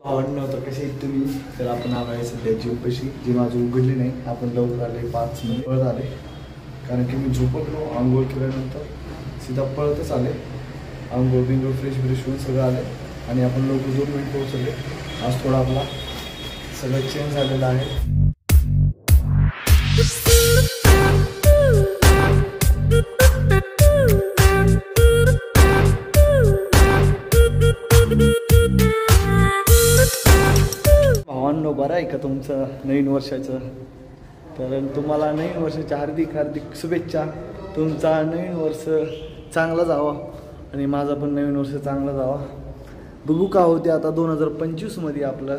नव्हतं कसे तुम्ही तर आपण आलाय सध्या झोपेशी जी माझी उघडली नाही. आपण लवकर आले 5 मिनिट पळत आले कारण की मी झोपलो. आंघोळ केल्यानंतर सीधा पळतच आले. आंघोळ बिंघोळ फ्रेश होऊन सगळं आले आणि आपण लवकर 2 मिनिट पोहोचले. आज थोडा आपला सगळं चेंज झालेलं आहे. भावांनो बरं आहे का तुमचं नवीन वर्षाचं. तर तुम्हाला नवीन वर्षाच्या हार्दिक शुभेच्छा. तुमचा नवीन वर्ष चांगला जावा आणि माझा पण नवीन वर्ष चांगला जावा. बघू का होते आता 2025मध्ये आपलं.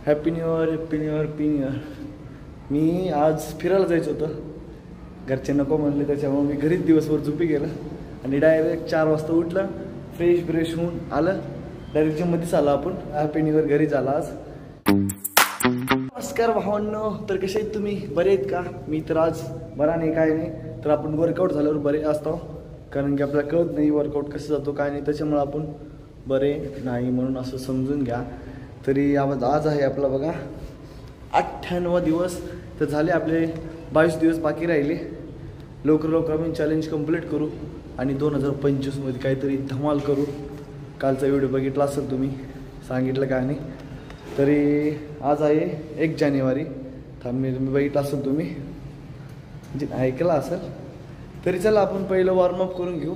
Happy new year. मी आज फिरायला जायचं होतं. घरचे नको म्हणले त्याच्यामुळे मी घरीच दिवसभर झोपी गेलं आणि डायरेक्ट 4 वाजता उठलं. फ्रेश होऊन आलं. डायरेक्ट जिममध्येच आला आपण. हॅपी न्यू इयर घरी झाला आज. नमस्कार भावांनो. तर कसे आहेत तुम्ही? बरे आहेत का? मी तर आज बरा नाही काय नाही. तर आपण वर्कआउट झाल्यावर बरे असतो कारण की आपल्याला कळत नाही वर्कआउट कसं जातो काय नाही. त्याच्यामुळे आपण बरे नाही म्हणून असं समजून घ्या. तरी आज आहे आपला बघा 98वा दिवस. तर झाले आपले 22 दिवस बाकी राहिले. लवकर आपण चॅलेंज कंप्लीट करू आणि 2025मध्ये काहीतरी धमाल करू. कालचा व्हिडिओ बघितला असेल तुम्ही, सांगितलं काय नाही. तरी आज आहे 1 जानेवारी. मी बघितलं असेल तुम्ही म्हणजे ऐकलं असेल. तरी चला आपण पहिलं वॉर्मअप करून घेऊ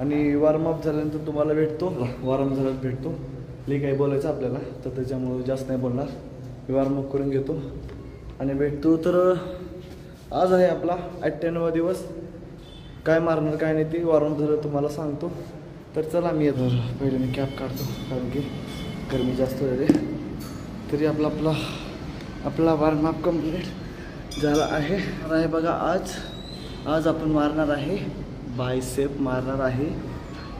आणि वॉर्मअप झाल्यानंतर तुम्हाला भेटतो. वॉर्मअप झाल्यावर भेटतो. लई काही बोलायचं आपल्याला तर त्याच्यामुळं जास्त नाही बोलणार. मी वॉर्मअप करून घेतो आणि भेटतो. तर आज आहे आपला 98वा दिवस. काय मारणार काय नाही ते वॉर्मअप झालं तुम्हाला सांगतो. तर चला मी येतो. पहिले मी कॅप काढतो कारण की गरमी जास्त झाली. तरी आपला वॉर्मअप कंप्लीट झाला आहे. बघा आज आपण मारणार आहे बायसेप मारणार आहे.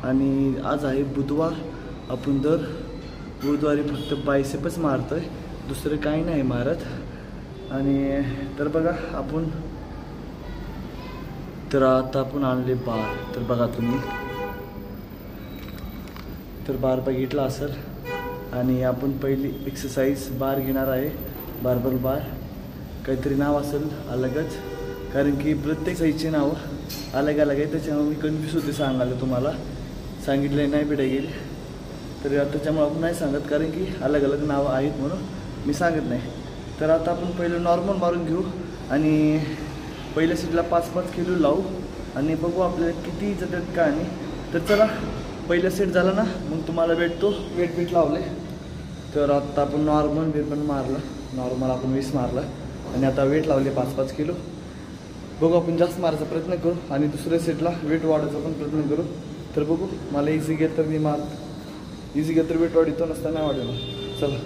आणि आज आहे बुधवार. आपण दर बुधवारी फक्त बायसेपच मारतोय, दुसरं काही नाही मारत. आणि तर बघा आपण तर आता आपण आणले बार. तर बघा तुम्ही तर बार बघितला असेल. आणि आपण पहिली एक्सरसाइज बार घेणार आहे. बार्बल बार काहीतरी नाव असेल अलगच कारण की प्रत्येक साईजचे नावं अलग आहे. त्याच्यामुळे मी कन्फ्यूज होते सांगायला. तुम्हाला सांगितलं नाही भेटाय गेली तर त्याच्यामुळे आपण नाही सांगत कारण की अलग नावं आहेत म्हणून मी सांगत नाही. तर आता आपण पहिलं नॉर्मल मारून घेऊ आणि पहिल्या सीटला 5-5 किलो लावू आणि बघू आपल्याला किती जातात का. आणि तर चला पहिला सेट झाला ना मग तुम्हाला भेटतो. वेट लावले. तर आता आपण नॉर्मल पण मारलं. नॉर्मल आपण 20 मारलं आणि आता वेट लावले 5-5 किलो. बघू आपण जास्त मारायचा प्रयत्न करू आणि दुसऱ्या सेटला वेट वाढवायचा पण प्रयत्न करू. तर बघू मला इझी घेत तर मी इझी घेत तर वेट वाढतो नसताना नाही वाढवणार. चला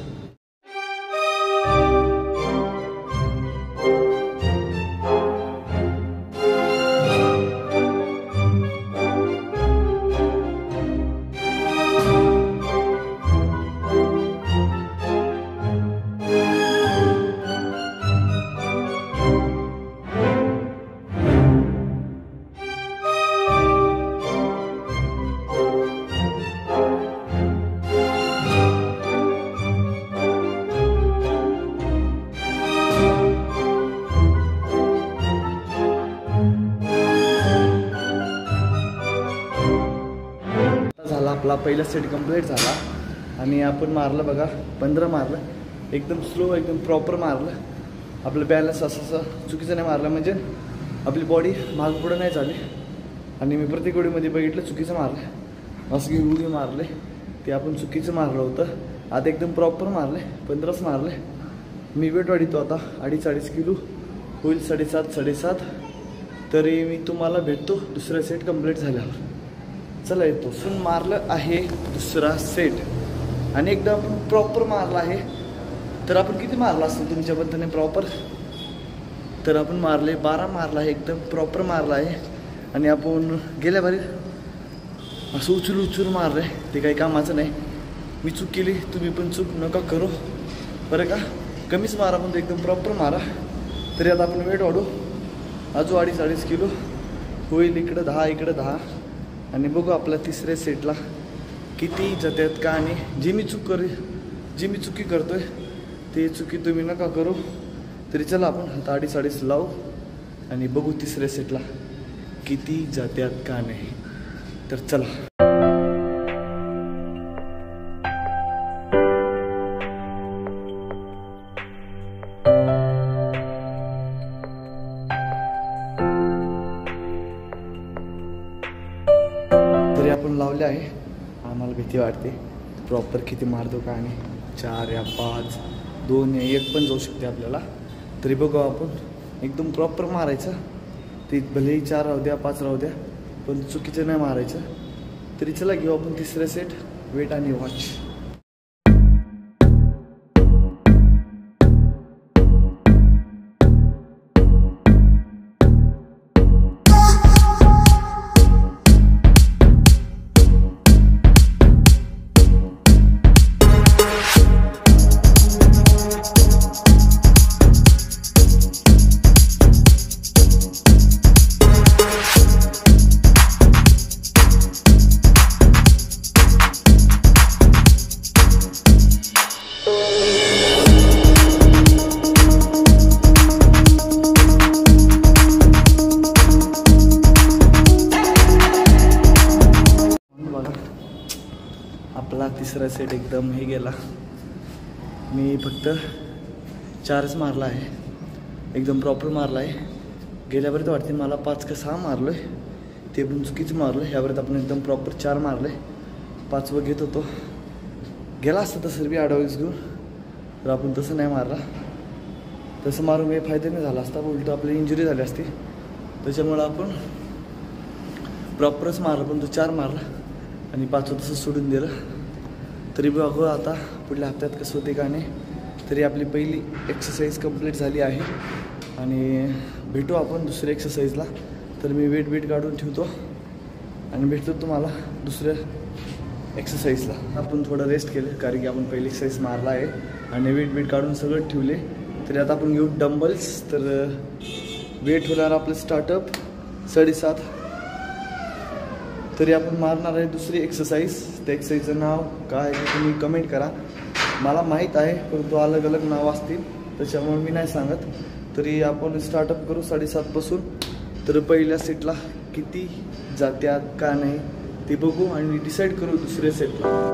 आपला पहिला सेट कंप्लीट झाला आणि आपण मारलं बघा 15 मारलं. एकदम स्लो एकदम प्रॉपर मारलं. आपलं बॅलन्स असं चुकीचं नाही मारलं म्हणजे आपली बॉडी मागं पुढं नाही झाली. आणि मी प्रत्येक वेळीमध्ये बघितलं चुकीचं मारलं. असं की उडी मारले ते आपण चुकीचं मारलं होतं. आता एकदम प्रॉपर मारले. 15च मारले. मी वेट वाढतो आता 2.5 किलो होईल 7.5. तरी मी तुम्हाला भेटतो दुसरा सेट कंप्लीट झाल्यावर. चला येतो. सुन मारलं आहे दुसरा सेट आणि एकदा आपण प्रॉपर मारला आहे. तर आपण किती मारला असेल तुमच्या पद्धतीने प्रॉपर? तर आपण मारले 12 मारला आहे. एकदम प्रॉपर मारला आहे. आणि आपण गेल्या बारी असं उचलून मारलं आहे. ते काही कामाचं नाही. मी चूक केली तुम्ही पण चूक नका करू बरं का. कमीच मारा पण एकदम प्रॉपर मारा. तरी आता आपण वेट वाढू. अजून 2.5 किलो होईल. इकडं 10 इकडं 10 आणि बघू आपल्या तिसऱ्या सेटला किती जात्यात का आणि जी मी चुकी करतोय ते चुकी तुम्ही नका करू. तरी चला आपण आता अडीच लावू आणि बघू तिसऱ्या सेटला किती जात्यात का नाही. तर चला. तरी आपण लावले आहे. आम्हाला भीती वाटते प्रॉपर किती मारतो का आणि 4 या 5 2 या 1 पण जाऊ शकते आपल्याला. तरी बघू आपण एकदम प्रॉपर मारायचं. ते भलेही 4 राहू द्या 5 राहू द्या पण चुकीचं नाही मारायचं. तरी चला घेऊ आपण तिसरा सेट. वेट आणि वॉच. आपला तिसरा सेट एकदम हे गेला. मी फक्त 4च मारला आहे. एकदम प्रॉपर मारला आहे. गेल्यापर्यंत वाटते मला 5 का 6 मारलो आहे. ते पण चुकीचं मारलं. ह्यापर्यंत आपण एकदम प्रॉपर 4 मारले. 5वं घेत होतो. गेला असता तसं बी ॲडवाईस घेऊन. तर आपण तसं नाही मारला. तसं मारून काही फायदा नाही झाला असता. उलट आपली इंजुरी झाली असती. त्याच्यामुळं आपण प्रॉपरच मारलं. पण तो 4 मारला आणि 5वं तसं सोडून दिलं. तरी बघू आता पुढल्या हप्त्यात कसं होते का नाही. तरी आपली पहिली एक्सरसाइज कंप्लीट झाली आहे आणि भेटू आपण दुसऱ्या एक्सरसाइजला. तर मी वेट काढून ठेवतो आणि भेटतो तुम्हाला दुसऱ्या एक्सरसाइजला. आपण थोडं रेस्ट केलं कारण की आपण पहिली एक्सरसाइज मारला आहे आणि वेट काढून सगळं ठेवले. तरी आता आपण घेऊ डंबल्स. तर वेट होणार आपलं स्टार्टअप 7.5. तरी आपण मारणार आहे दुसरी एक्सरसाइज. त्या एक्सरसाइजचं नाव काय ते तुम्ही कमेंट करा. मला माहीत आहे परंतु अलग नाव असतील त्याच्यामुळे मी नाही सांगत. तरी आपण स्टार्टअप करू 7.5 पासून. तर पहिल्या सेटला किती जात्यात का नाही ते बघू आणि डिसाईड करू दुसऱ्या सेटला.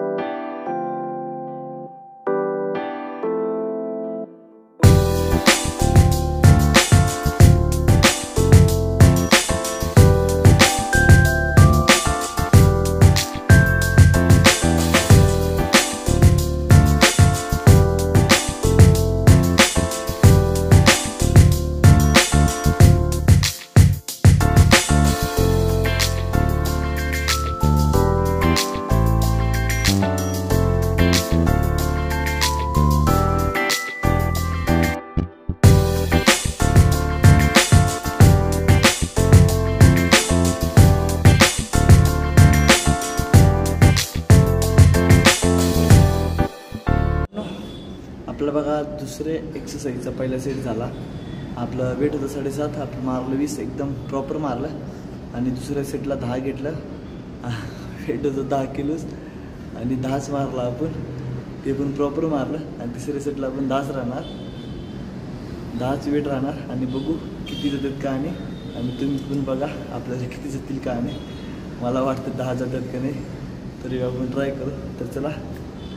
आपलं बघा दुसरे एक्सरसाइजचा पहिला सेट झाला. आपलं वेट होतं 7.5. आपलं मारलं 20 एकदम प्रॉपर मारलं. आणि दुसऱ्या सेटला 10 घेतलं. वेट होतं 10 किलोच आणि 10च मारला आपण. ते पण प्रॉपर मारलं. आणि तिसऱ्या सेटला आपण 10च राहणार. 10च वेट राहणार आणि बघू किती जातात का नाही. आणि तुम्ही पण बघा आपल्याला किती जातील का नाही. मला वाटतं 10 जातात का नाही. तरी आपण ट्राय करू. तर चला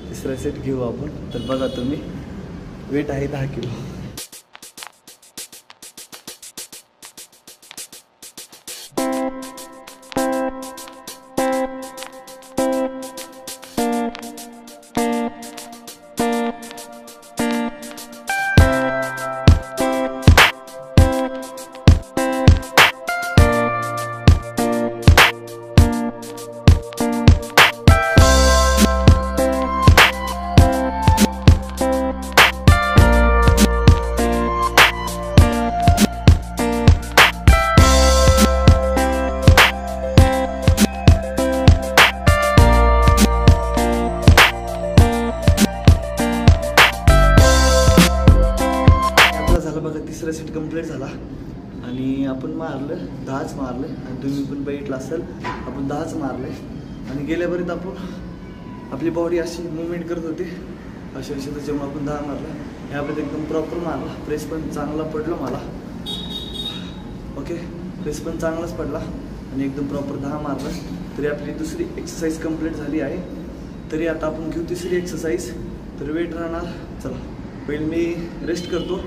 तिसरा सेट घेऊ आपण. तर बघा तुम्ही वेट आहे 10 किलो. तिसरा सेट कंप्लीट झाला आणि आपण मारलं 10च मारलं. आणि तुम्ही पण बघितलं असेल आपण 10च मारले. आणि गेल्यापर्यंत आपण आपली बॉडी अशी मुवमेंट करत होती अशी अशी, त्याच्यामुळे आपण 10 मारला. ह्यामध्ये एकदम प्रॉपर मारला. प्रेस पण चांगला पडला मला. ओके, प्रेस पण चांगलाच पडला आणि एकदम प्रॉपर 10 मारला. तरी आपली दुसरी एक्सरसाइज कंप्लीट झाली आहे. तरी आता आपण घेऊ तिसरी एक्सरसाइज. तर वेट राहणार. चला पहिले मी रेस्ट करतो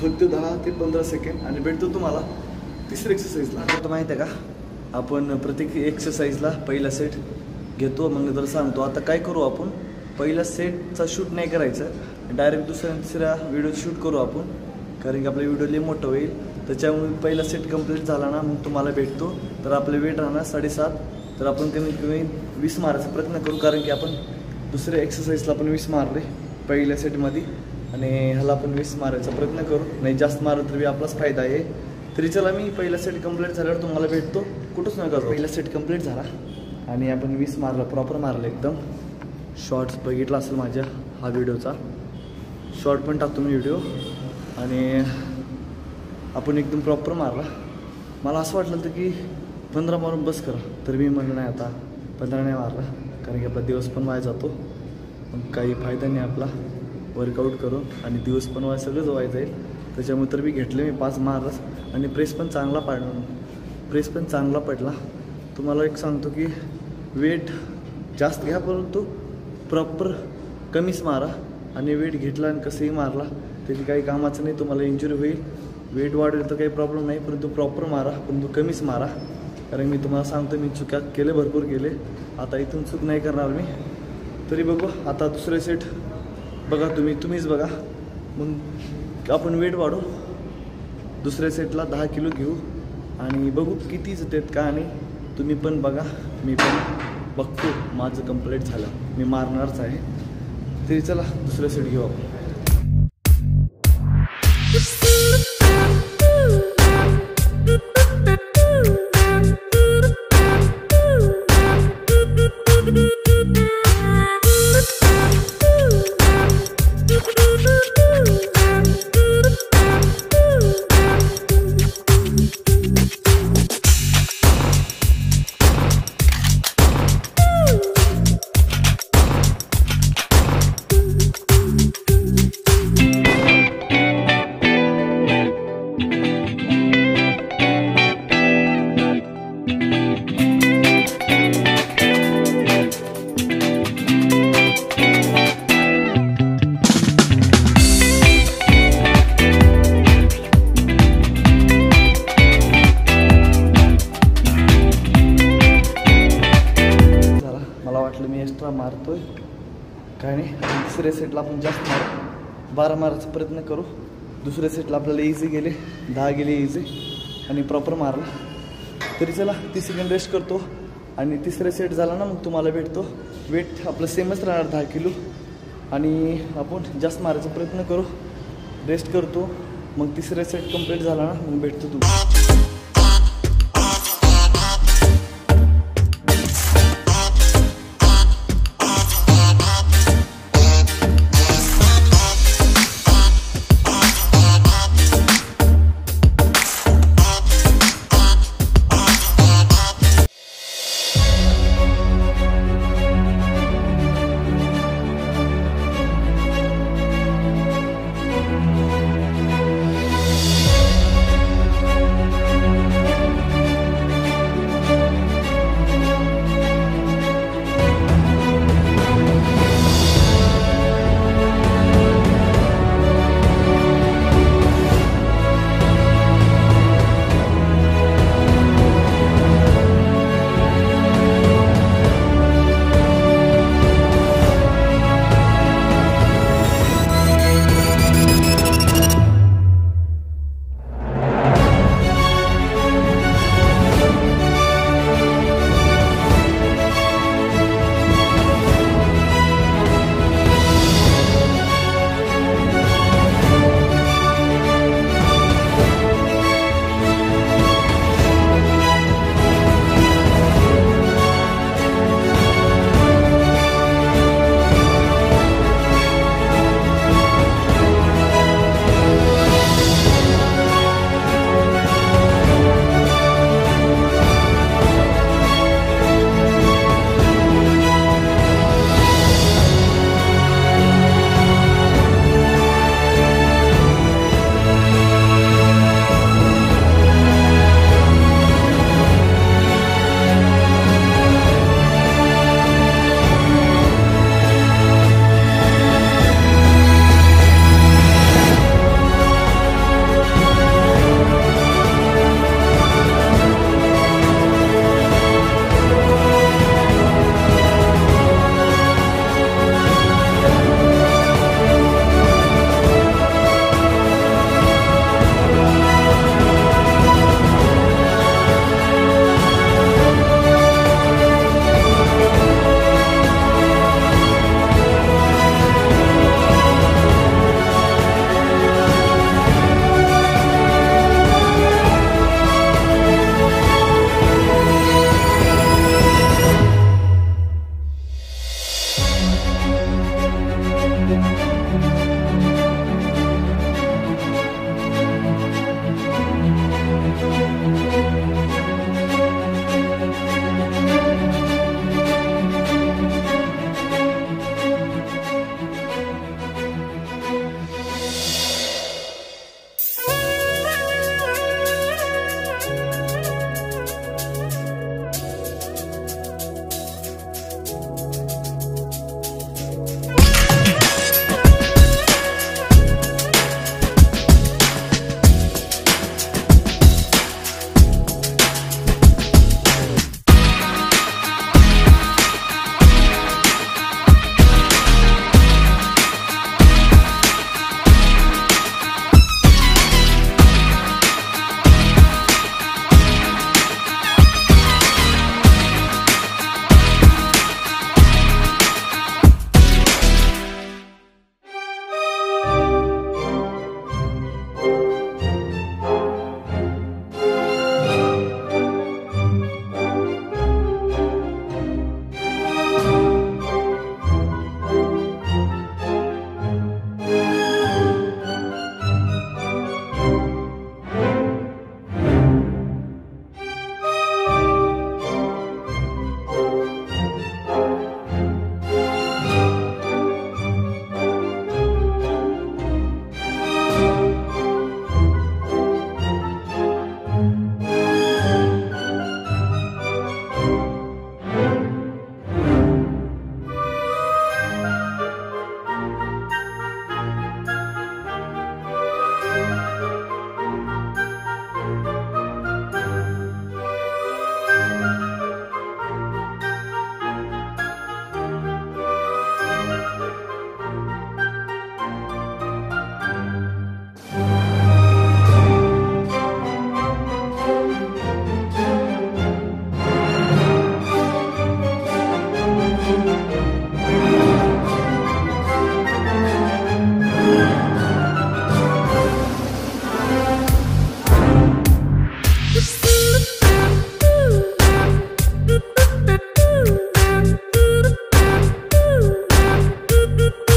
फक्त 10 ते 15 सेकंड आणि भेटतो तुम्हाला तिसरी एक्सरसाइजला. आता माहिती आहे का, आपण प्रत्येक एक्सरसाइजला पहिला सेट घेतो मग नंतर सांगतो. आता काय करू आपण, पहिला सेटचा शूट नाही करायचं, डायरेक्ट दुसऱ्या तिसऱ्या व्हिडिओ शूट करू आपण, कारण की आपला व्हिडिओ लई मोठं होईल. त्याच्यामुळे पहिला सेट कंप्लीट झाला ना मग तुम्हाला भेटतो. तर आपलं वेट राहणार 7.5. तर आपण कमीत कमी 20 मारायचा प्रयत्न करू, कारण की आपण दुसऱ्या एक्सरसाइजला आपण 20 मारले पहिल्या सेटमध्ये आणि ह्याला आपण 20 मारायचा प्रयत्न करू. नाही जास्त मारलं तरी आपलाच फायदा आहे. तरी चला मी पहिला सेट कंप्लीट झाल्यावर तुम्हाला भेटतो. कुठंच नका जाऊ. पहिला सेट कंप्लीट झाला आणि आपण 20 मारला, प्रॉपर मारलं एकदम. शॉर्ट्स बघितला असेल माझ्या हा व्हिडिओचा, शॉर्ट पण टाकतो मी व्हिडिओ. आणि आपण एकदम प्रॉपर मारला. मला असं वाटलं होतं की 15 मारून बस करा, तर मी म्हणलं नाही आता 15 नाही मारला, कारण की आपला दिवस पण वाया जातो. मग काही फायदा नाही आपला वर्कआउट करून आणि दिवस पण वाया सगळंच वाया जाईल. त्याच्यामुळे तर मी घेतले मी 5 मारलाच आणि प्रेस पण चांगला पडला. तुम्हाला एक सांगतो की वेट जास्त घ्या परंतु प्रॉपर कमीच मारा. आणि वेट घेतला आणि कसंही मारला त्याची काही कामाचं नाही, तुम्हाला इंजुरी होईल. वेट वाढेल तर काही प्रॉब्लेम नाही, परंतु प्रॉपर मारा, परंतु कमीच मारा. कारण मी तुम्हाला सांगतो मी चुका केले, भरपूर केले. आता इथून चूक नाही करणार मी. तरी बघू आता दुसरे सेट बघा, तुम्हीच बघा. मग आपण वेट वाढू, दुसऱ्या सेटला 10 किलो घेऊ आणि बघू कितीच देत का. आणि तुम्ही पण बघा, मी पण बघतो. माझं कंप्लीट झालं, मी मारणारच आहे. तरी चला दुसरा सेट घेऊ आपण. मारतोय काय नाही. दुसऱ्या सेटला आपण जास्त 12 मारायचा प्रयत्न करू. दुसऱ्या सेटला आपल्याला इझी गेले, 10 गेले इझी आणि प्रॉपर मारला. तरी चला 30 सेकंड रेस्ट करतो आणि तिसरा सेट झाला ना मग तुम्हाला भेटतो. वेट आपलं सेमच राहणार 10 किलो आणि आपण जास्त मारायचा प्रयत्न करू. रेस्ट करतो, मग तिसरा सेट कंप्लीट झाला ना मग भेटतो तुम्ही.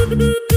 Thank you.